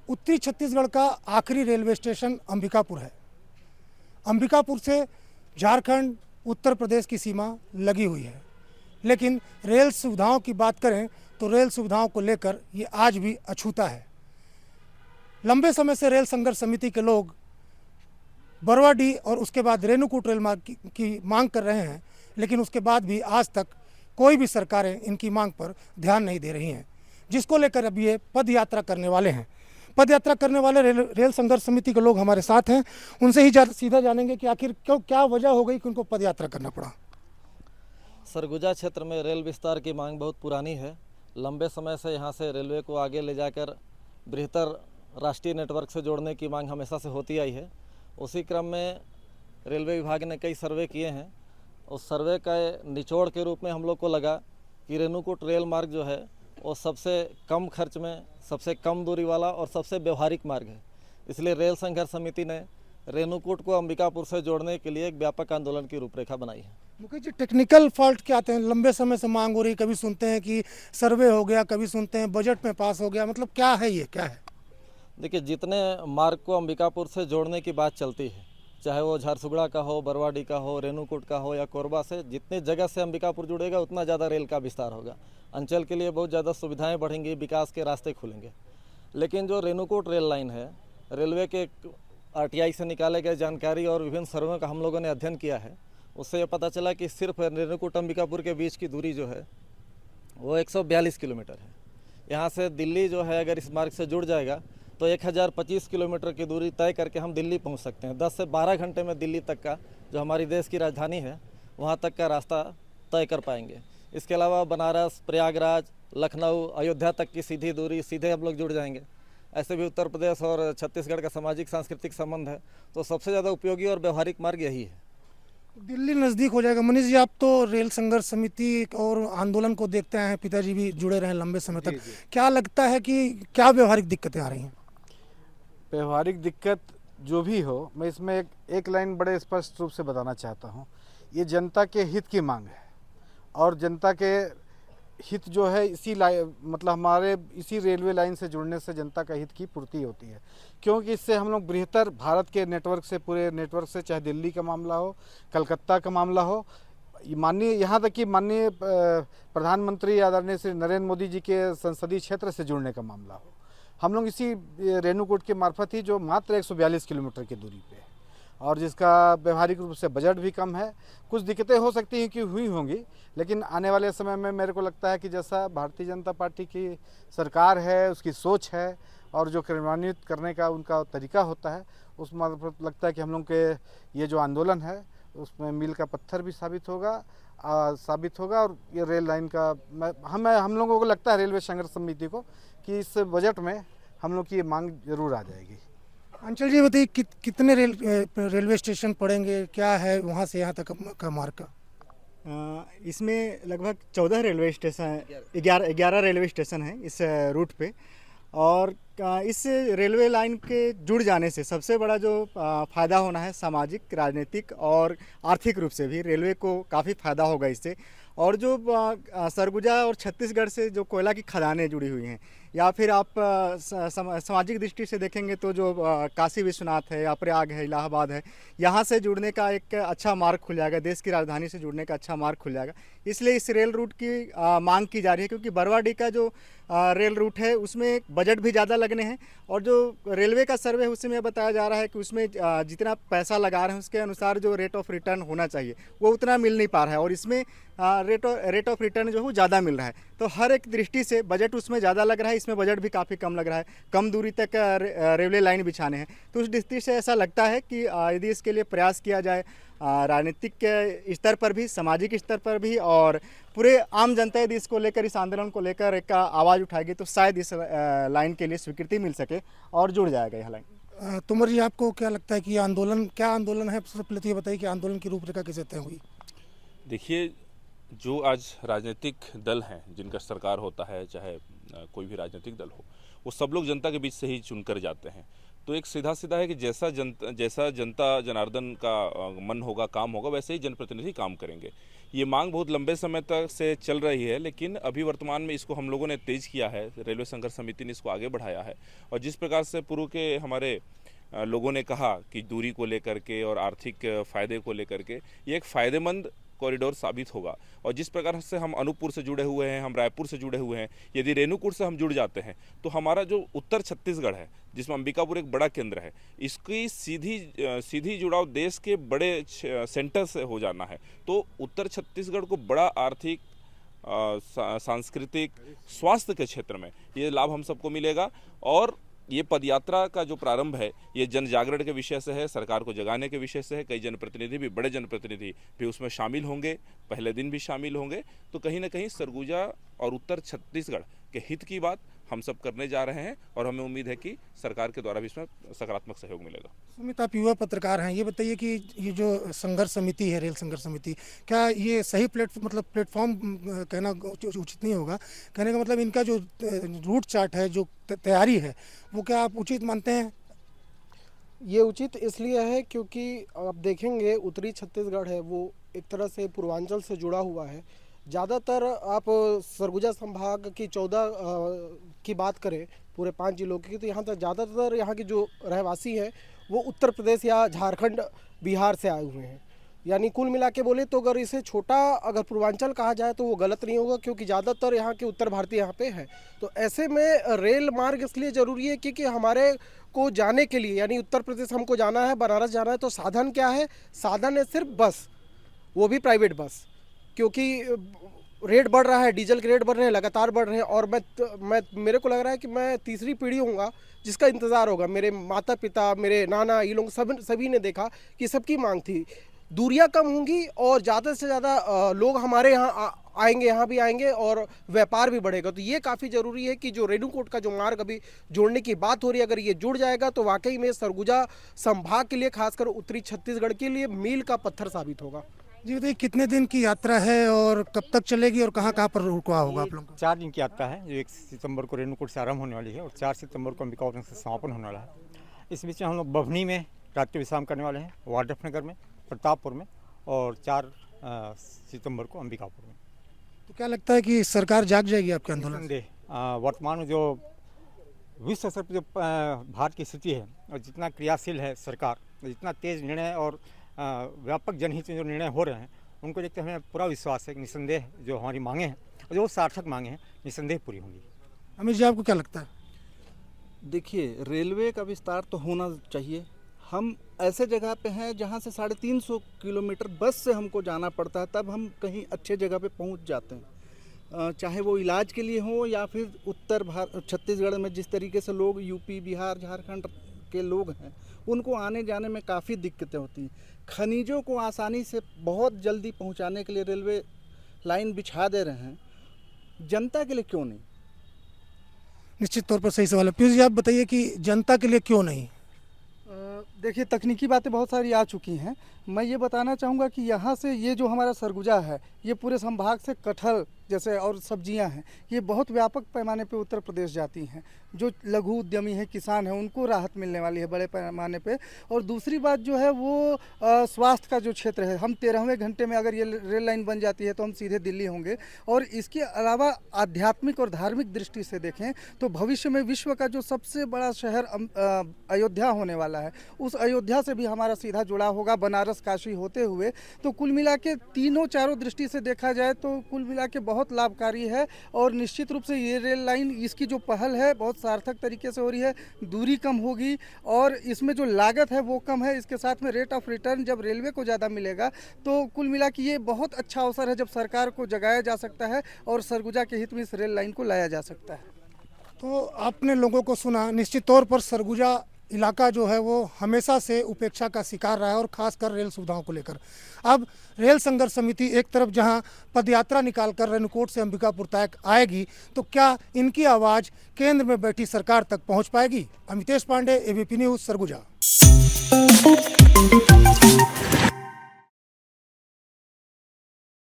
उत्तरी छत्तीसगढ़ का आखिरी रेलवे स्टेशन अंबिकापुर है। अंबिकापुर से झारखंड उत्तर प्रदेश की सीमा लगी हुई है, लेकिन रेल सुविधाओं की बात करें तो रेल सुविधाओं को लेकर ये आज भी अछूता है। लंबे समय से रेल संघर्ष समिति के लोग बरवाडीह और उसके बाद रेणुकूट रेल मार्ग की मांग कर रहे हैं, लेकिन उसके बाद भी आज तक कोई भी सरकारें इनकी मांग पर ध्यान नहीं दे रही हैं, जिसको लेकर अब ये पद यात्रा करने वाले हैं। पद यात्रा करने वाले रेल संघर्ष समिति के लोग हमारे साथ हैं, उनसे ही सीधा जानेंगे कि आखिर क्या वजह हो गई कि उनको पद यात्रा करना पड़ा। सरगुजा क्षेत्र में रेल विस्तार की मांग बहुत पुरानी है। लंबे समय से यहाँ से रेलवे को आगे ले जाकर बेहतर राष्ट्रीय नेटवर्क से जोड़ने की मांग हमेशा से होती आई है। उसी क्रम में रेलवे विभाग ने कई सर्वे किए हैं। उस सर्वे का निचोड़ के रूप में हम लोग को लगा कि रेणुकूट रेल मार्ग जो है वो सबसे कम खर्च में, सबसे कम दूरी वाला और सबसे व्यवहारिक मार्ग है। इसलिए रेल संघर्ष समिति ने रेणुकूट को अंबिकापुर से जोड़ने के लिए एक व्यापक आंदोलन की रूपरेखा बनाई है। मुकेश जी, टेक्निकल फॉल्ट क्या आते हैं? लंबे समय से मांग हो रही, कभी सुनते हैं कि सर्वे हो गया, कभी सुनते हैं बजट में पास हो गया, मतलब क्या है ये, क्या है? देखिए, जितने मार्ग को अंबिकापुर से जोड़ने की बात चलती है, चाहे वो झारसुगड़ा का हो, बरवाडीह का हो, रेणुकूट का हो या कोरबा से, जितने जगह से अंबिकापुर जुड़ेगा उतना ज़्यादा रेल का विस्तार होगा। अंचल के लिए बहुत ज़्यादा सुविधाएं बढ़ेंगी, विकास के रास्ते खुलेंगे। लेकिन जो रेणुकूट रेल लाइन है, रेलवे के आरटीआई से निकाले गए जानकारी और विभिन्न सर्वे का हम लोगों ने अध्ययन किया है, उससे ये पता चला कि सिर्फ रेणुकूट अंबिकापुर के बीच की दूरी जो है वो 142 किलोमीटर है। यहाँ से दिल्ली जो है अगर इस मार्ग से जुड़ जाएगा तो 1025 किलोमीटर की दूरी तय करके हम दिल्ली पहुँच सकते हैं। 10 से 12 घंटे में दिल्ली तक का, जो हमारी देश की राजधानी है, वहाँ तक का रास्ता तय कर पाएंगे। इसके अलावा बनारस, प्रयागराज, लखनऊ, अयोध्या तक की सीधी दूरी सीधे हम लोग जुड़ जाएंगे। ऐसे भी उत्तर प्रदेश और छत्तीसगढ़ का सामाजिक सांस्कृतिक संबंध है, तो सबसे ज़्यादा उपयोगी और व्यवहारिक मार्ग यही है। दिल्ली नज़दीक हो जाएगा। मनीष जी, आप तो रेल संघर्ष समिति और आंदोलन को देखते हैं, पिताजी भी जुड़े रहे लंबे समय तक। क्या लगता है कि क्या व्यवहारिक दिक्कतें आ रही हैं? व्यवहारिक दिक्कत जो भी हो, मैं इसमें एक लाइन बड़े स्पष्ट रूप से बताना चाहता हूँ। ये जनता के हित की मांग है और जनता के हित जो है मतलब हमारे इसी रेलवे लाइन से जुड़ने से जनता का हित की पूर्ति होती है, क्योंकि इससे हम लोग बेहतर भारत के नेटवर्क से, पूरे नेटवर्क से, चाहे दिल्ली का मामला हो, कलकत्ता का मामला हो, माननीय यहाँ तक कि माननीय प्रधानमंत्री आदरणीय श्री नरेंद्र मोदी जी के संसदीय क्षेत्र से जुड़ने का मामला हो, हम लोग इसी रेणुकूट के मार्फत ही, जो मात्र 142 किलोमीटर की दूरी पे है और जिसका व्यवहारिक रूप से बजट भी कम है। कुछ दिक्कतें हो सकती हैं कि हुई होंगी, लेकिन आने वाले समय में मेरे को लगता है कि जैसा भारतीय जनता पार्टी की सरकार है, उसकी सोच है और जो क्रियान्वित करने का उनका तरीका होता है, उस मार्फत लगता है कि हम लोग के ये जो आंदोलन है उसमें मील का पत्थर भी साबित होगा और ये रेल लाइन का हम लोगों को लगता है, रेलवे संघर्ष समिति को, कि इस बजट में हम लोग की मांग जरूर आ जाएगी। अंचल जी बताइए, कितने रेलवे स्टेशन पड़ेंगे, क्या है वहाँ से यहाँ तक का मार्ग का? इसमें लगभग 14 रेलवे स्टेशन, 11 रेलवे स्टेशन हैं इस रूट पे। और इस रेलवे लाइन के जुड़ जाने से सबसे बड़ा जो फ़ायदा होना है, सामाजिक, राजनीतिक और आर्थिक रूप से भी रेलवे को काफ़ी फ़ायदा होगा इससे। और जो सरगुजा और छत्तीसगढ़ से जो कोयला की खदानें जुड़ी हुई हैं, या फिर आप सामाजिक दृष्टि से देखेंगे तो जो काशी विश्वनाथ है या प्रयाग है, इलाहाबाद है, यहाँ से जुड़ने का एक अच्छा मार्ग खुल जाएगा, देश की राजधानी से जुड़ने का अच्छा मार्ग खुल जाएगा। इसलिए इस रेल रूट की मांग की जा रही है, क्योंकि बरवाडीह का जो रेल रूट है उसमें बजट भी ज़्यादा लगने हैं और जो रेलवे का सर्वे है उसमें बताया जा रहा है कि उसमें जितना पैसा लगा रहे हैं उसके अनुसार जो रेट ऑफ रिटर्न होना चाहिए वो उतना मिल नहीं पा रहा है, और इसमें रेट ऑफ रिटर्न जो है वो ज़्यादा मिल रहा है। तो हर एक दृष्टि से बजट उसमें ज़्यादा लग रहा है, इसमें बजट भी काफ़ी कम लग रहा है, कम दूरी तक रेलवे लाइन बिछाने हैं। तो उस दृष्टि से ऐसा लगता है कि यदि इसके लिए प्रयास किया जाए राजनीतिक के स्तर पर भी, सामाजिक स्तर पर भी, और पूरे आम जनता यदि इसको लेकर, इस आंदोलन को लेकर एक आवाज़ उठाएगी तो शायद इस लाइन के लिए स्वीकृति मिल सके और जुड़ जाएगा यह लाइन। तोमर जी, आपको क्या लगता है कि ये आंदोलन क्या आंदोलन है? सबसे पहले तो ये बताइए कि आंदोलन की रूपरेखा कैसे तय हुई? देखिए, जो आज राजनीतिक दल हैं, जिनका सरकार होता है, चाहे कोई भी राजनीतिक दल हो, वो सब लोग जनता के बीच से ही चुनकर जाते हैं। तो एक सीधा सीधा है कि जैसा जनता जनार्दन का मन होगा, काम होगा, वैसे ही जनप्रतिनिधि काम करेंगे। ये मांग बहुत लंबे समय तक से चल रही है, लेकिन अभी वर्तमान में इसको हम लोगों ने तेज़ किया है, रेलवे संघर्ष समिति ने इसको आगे बढ़ाया है। और जिस प्रकार से पूर्व के हमारे लोगों ने कहा कि दूरी को लेकर के और आर्थिक फ़ायदे को लेकर के ये एक फ़ायदेमंद कॉरिडोर साबित होगा। और जिस प्रकार से हम अनूपपुर से जुड़े हुए हैं, हम रायपुर से जुड़े हुए हैं, यदि रेणुकूट से हम जुड़ जाते हैं तो हमारा जो उत्तर छत्तीसगढ़ है, जिसमें अंबिकापुर एक बड़ा केंद्र है, इसकी सीधी जुड़ाव देश के बड़े सेंटर से हो जाना है। तो उत्तर छत्तीसगढ़ को बड़ा आर्थिक, सांस्कृतिक, स्वास्थ्य के क्षेत्र में ये लाभ हम सबको मिलेगा। और ये पदयात्रा का जो प्रारंभ है ये जन जागरण के विषय से है, सरकार को जगाने के विषय से है। कई जनप्रतिनिधि भी, बड़े जनप्रतिनिधि भी उसमें शामिल होंगे, पहले दिन भी शामिल होंगे। तो कहीं ना कहीं सरगुजा और उत्तर छत्तीसगढ़ के हित की बात हम सब करने जा रहे हैं और हमें उम्मीद है कि सरकार के द्वारा भी इसमें सकारात्मक सहयोग मिलेगा। सुमित, आप युवा पत्रकार हैं, ये बताइए कि ये जो संघर्ष समिति है, रेल संघर्ष समिति, क्या ये सही प्लेटफॉर्म कहना उचित नहीं होगा? कहने का मतलब इनका जो रूट चार्ट है, जो तैयारी है, वो क्या आप उचित मानते हैं? ये उचित इसलिए है क्योंकि आप देखेंगे उत्तरी छत्तीसगढ़ है वो एक तरह से पूर्वांचल से जुड़ा हुआ है। ज़्यादातर आप सरगुजा संभाग की 14 की बात करें पूरे 5 जिलों की, तो यहाँ तक ज़्यादातर यहाँ के जो रहवासी हैं वो उत्तर प्रदेश या झारखंड, बिहार से आए हुए हैं। यानी कुल मिला के बोले तो अगर इसे छोटा अगर पूर्वांचल कहा जाए तो वो गलत नहीं होगा, क्योंकि ज़्यादातर यहाँ के उत्तर भारतीय यहाँ पे है। तो ऐसे में रेल मार्ग इसलिए ज़रूरी है क्योंकि हमारे को जाने के लिए, यानी उत्तर प्रदेश हमको जाना है, बनारस जाना है, तो साधन क्या है? साधन है सिर्फ बस, वो भी प्राइवेट बस। क्योंकि रेट बढ़ रहा है, डीजल के रेट बढ़ रहे हैं, लगातार बढ़ रहे हैं। और मैं मेरे को लग रहा है कि मैं तीसरी पीढ़ी होऊंगा जिसका इंतज़ार होगा। मेरे माता पिता, मेरे नाना, ये लोग सभी ने देखा कि सबकी मांग थी, दूरियां कम होंगी और ज़्यादा से ज़्यादा लोग हमारे यहाँ आएंगे, यहाँ भी आएंगे और व्यापार भी बढ़ेगा। तो ये काफ़ी ज़रूरी है कि जो रेणुकूट का जो मार्ग अभी जोड़ने की बात हो रही है, अगर ये जुड़ जाएगा तो वाकई में सरगुजा संभाग के लिए, खासकर उत्तरी छत्तीसगढ़ के लिए मील का पत्थर साबित होगा। जी बताइए, कितने दिन की यात्रा है और कब तक चलेगी और कहाँ कहाँ पर रुकवा होगा आप लोगों का? 4 दिन की यात्रा है जो 1 सितंबर को रेणुकूट से आरंभ होने वाली है और 4 सितंबर को अंबिकापुर से समापन होने वाला है। इस बीच में हम लोग बभनी में रात्रि विश्राम करने वाले हैं, वाड्रफनगर में, प्रतापपुर में, और 4 सितंबर को अंबिकापुर में। तो क्या लगता है कि सरकार जाग जाएगी आपके आंदोलन से? वर्तमान में जो विश्व स्तर पर जो भारत की स्थिति है और जितना क्रियाशील है सरकार, जितना तेज निर्णय और व्यापक जनहित में जो निर्णय हो रहे हैं, उनको देखते हमें पूरा विश्वास है कि निसंदेह जो हमारी मांगे हैं, जो सार्थक मांगे हैं, निसंदेह पूरी होंगी। अमित जी, आपको क्या लगता है? देखिए, रेलवे का विस्तार तो होना चाहिए। हम ऐसे जगह पे हैं जहाँ से 350 किलोमीटर बस से हमको जाना पड़ता है, तब हम कहीं अच्छे जगह पे पहुँच जाते हैं। चाहे वो इलाज के लिए हो या फिर छत्तीसगढ़ में जिस तरीके से लोग यूपी, बिहार, झारखंड के लोग हैं, उनको आने जाने में काफ़ी दिक्कतें होती हैं। खनिजों को आसानी से बहुत जल्दी पहुंचाने के लिए रेलवे लाइन बिछा दे रहे हैं, जनता के लिए क्यों नहीं? निश्चित तौर पर सही सवाल है। पीयूष जी, आप बताइए कि जनता के लिए क्यों नहीं? देखिए, तकनीकी बातें बहुत सारी आ चुकी हैं। मैं ये बताना चाहूँगा कि यहाँ से ये जो हमारा सरगुजा है, ये पूरे संभाग से कटहल जैसे और सब्जियां हैं, ये बहुत व्यापक पैमाने पे उत्तर प्रदेश जाती हैं। जो लघु उद्यमी हैं, किसान हैं, उनको राहत मिलने वाली है बड़े पैमाने पे। और दूसरी बात जो है वो स्वास्थ्य का जो क्षेत्र है, हम 13वें घंटे में अगर ये रेल लाइन बन जाती है तो हम सीधे दिल्ली होंगे। और इसके अलावा आध्यात्मिक और धार्मिक दृष्टि से देखें तो भविष्य में विश्व का जो सबसे बड़ा शहर अयोध्या होने वाला है, उस अयोध्या से भी हमारा सीधा जुड़ा होगा, बनारस, काशी होते हुए। तो कुल मिला के चारों दृष्टि से देखा जाए तो कुल मिला के बहुत लाभकारी है। और निश्चित रूप से ये रेल लाइन, इसकी जो पहल है बहुत सार्थक तरीके से हो रही है। दूरी कम होगी और इसमें जो लागत है वो कम है। इसके साथ में रेट ऑफ रिटर्न जब रेलवे को ज़्यादा मिलेगा तो कुल मिला के ये बहुत अच्छा अवसर है जब सरकार को जगाया जा सकता है और सरगुजा के हित में इस रेल लाइन को लाया जा सकता है। तो आपने लोगों को सुना। निश्चित तौर पर सरगुजा इलाका जो है वो हमेशा से उपेक्षा का शिकार रहा है और खासकर रेल सुविधाओं को लेकर। अब रेल संघर्ष समिति एक तरफ जहां पदयात्रा निकालकर रेणुकूट से अंबिकापुर तक आएगी, तो क्या इनकी आवाज़ केंद्र में बैठी सरकार तक पहुंच पाएगी? Amitesh Pandey, ABP news, Surguja.